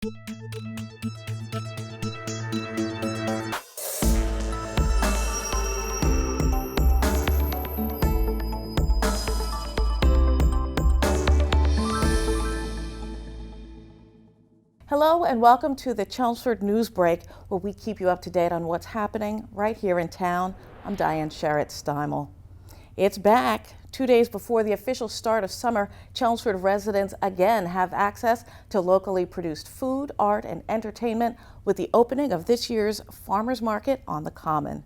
Hello and welcome to the Chelmsford NewsBreak, where we keep you up to date on what's happening right here in town. I'm Diane Sherritt-Steimel. It's back. 2 days before the official start of summer, Chelmsford residents again have access to locally produced food, art, and entertainment with the opening of this year's Farmers Market on the Common.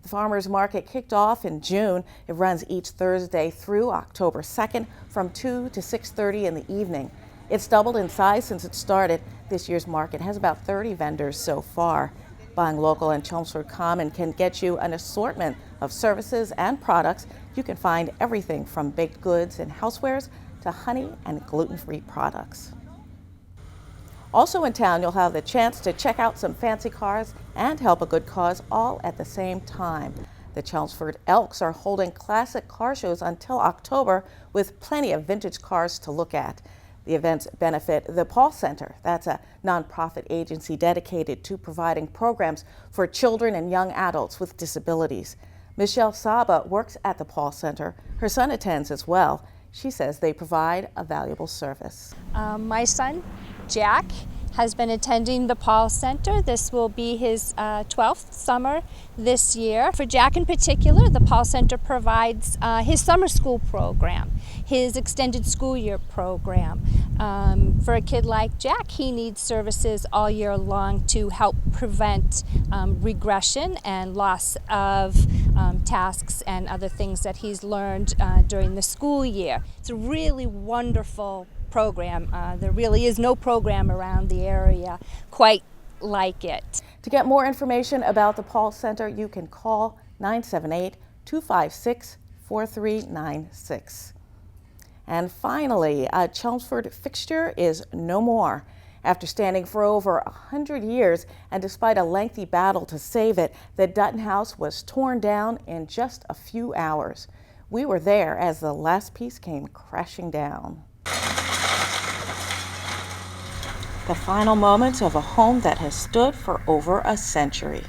The Farmers Market kicked off in June. It runs each Thursday through October 2nd from 2 to 6:30 in the evening. It's doubled in size since it started. This year's market has about 30 vendors so far. Buying local in Chelmsford Common can get you an assortment of services and products. You can find everything from baked goods and housewares to honey and gluten-free products. Also in town, you'll have the chance to check out some fancy cars and help a good cause all at the same time. The Chelmsford Elks are holding classic car shows until October with plenty of vintage cars to look at. The events benefit the Paul Center. That's a nonprofit agency dedicated to providing programs for children and young adults with disabilities. Michelle Saba works at the Paul Center. Her son attends as well. She says they provide a valuable service. My son, Jack, has been attending the Paul Center. This will be his 12th summer this year. For Jack in particular, the Paul Center provides his summer school program, his extended school year program. For a kid like Jack, he needs services all year long to help prevent regression and loss of tasks and other things that he's learned during the school year. It's a really wonderful program. There really is no program around the area quite like it. To get more information about the Paul Center, you can call 978-256-4396. And finally, a Chelmsford fixture is no more. After standing for over 100 years and despite a lengthy battle to save it, the Dutton house was torn down in just a few hours. We were there as the last piece came crashing down. The final moments of a home that has stood for over a century.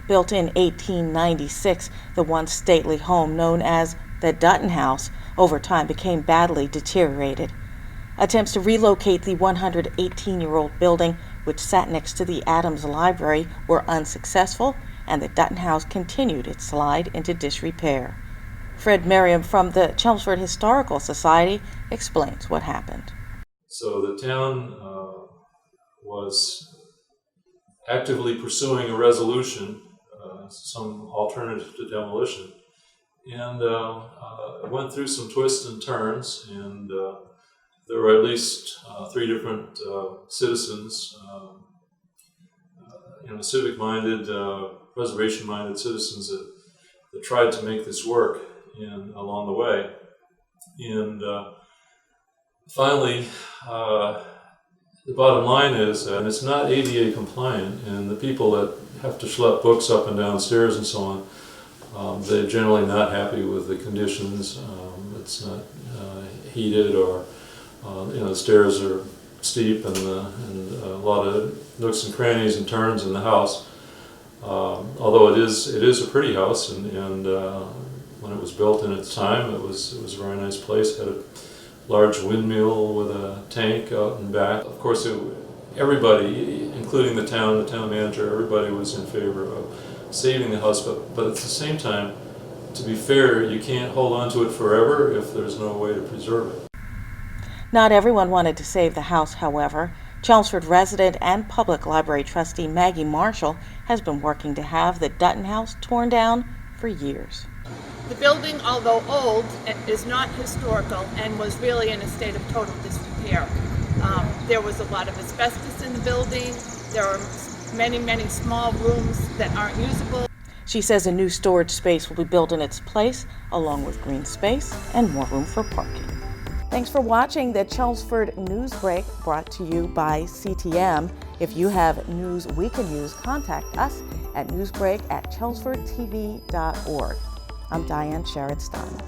Built in 1896, the once stately home known as the Dutton House over time became badly deteriorated. Attempts to relocate the 118-year-old building, which sat next to the Adams Library, were unsuccessful, and the Dutton House continued its slide into disrepair. Fred Merriam from the Chelmsford Historical Society explains what happened. So the town was actively pursuing a resolution, some alternative to demolition, and went through some twists and turns, and there were at least 3 different citizens, civic-minded, preservation-minded citizens that tried to make this work along the way. And finally, the bottom line is, and it's not ADA compliant, and the people that have to schlep books up and down stairs and so on, they're generally not happy with the conditions. It's not heated, or the stairs are steep, and a lot of nooks and crannies and turns in the house. Although it is a pretty house, and when it was built in its time, it was a very nice place. Had a large windmill with a tank out and back. Of course, everybody, including the town manager, everybody was in favor of saving the house, but at the same time, to be fair, you can't hold on to it forever if there's no way to preserve it. Not everyone wanted to save the house, however. Chelmsford resident and public library trustee Maggie has been working to have the Dutton house torn down for years. The building, although old, is not historical and was really in a state of total disrepair. There was a lot of asbestos in the building. There are many, many small rooms that aren't usable. She says a new storage space will be built in its place, along with green space and more room for parking. Thanks for watching the Chelmsford NewsBreak, brought to you by CTM. If you have news we can use, contact us at newsbreak@chelmsfordtv.org. I'm Diane Sherritt-Steimel.